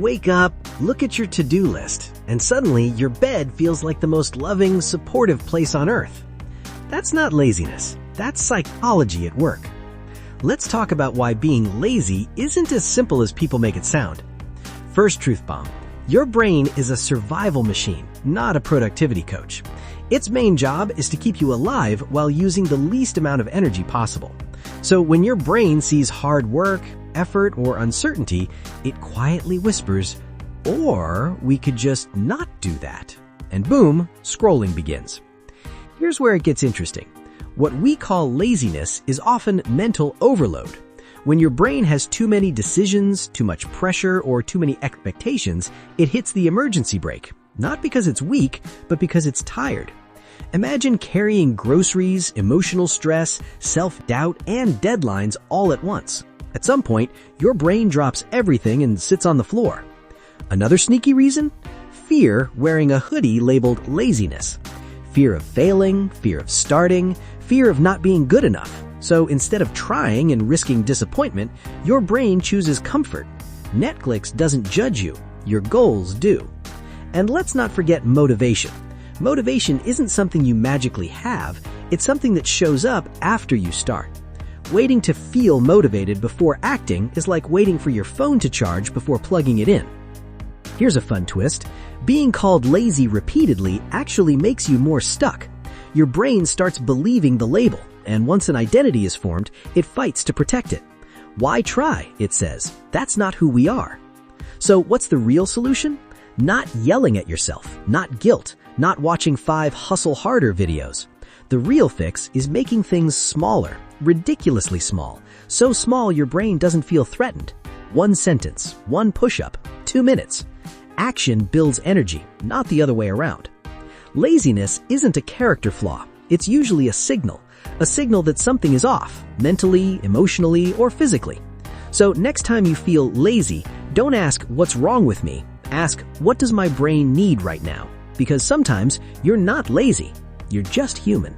Wake up, look at your to-do list, and suddenly your bed feels like the most loving, supportive place on earth. That's not laziness. That's psychology at work. Let's talk about why being lazy isn't as simple as people make it sound. First truth bomb. Your brain is a survival machine, not a productivity coach. Its main job is to keep you alive while using the least amount of energy possible. So when your brain sees hard work, effort, or uncertainty, it quietly whispers, or we could just not do that. And boom, scrolling begins. Here's where it gets interesting. What we call laziness is often mental overload. When your brain has too many decisions, too much pressure, or too many expectations, it hits the emergency brake. Not because it's weak, but because it's tired. Imagine carrying groceries, emotional stress, self-doubt, and deadlines all at once. At some point, your brain drops everything and sits on the floor. Another sneaky reason? Fear wearing a hoodie labeled laziness. Fear of failing, fear of starting, fear of not being good enough. So instead of trying and risking disappointment, your brain chooses comfort. Netflix doesn't judge you, your goals do. And let's not forget motivation. Motivation isn't something you magically have, it's something that shows up after you start. Waiting to feel motivated before acting is like waiting for your phone to charge before plugging it in. Here's a fun twist. Being called lazy repeatedly actually makes you more stuck. Your brain starts believing the label, and once an identity is formed, it fights to protect it. Why try, it says. That's not who we are. So what's the real solution? Not yelling at yourself, not guilt, not watching 5 hustle harder videos. The real fix is making things smaller, ridiculously small, so small your brain doesn't feel threatened. 1 sentence, 1 push-up, 2 minutes. Action builds energy, not the other way around. Laziness isn't a character flaw. It's usually a signal that something is off, mentally, emotionally, or physically. So next time you feel lazy, don't ask, what's wrong with me? Ask, what does my brain need right now? Because sometimes you're not lazy, you're just human.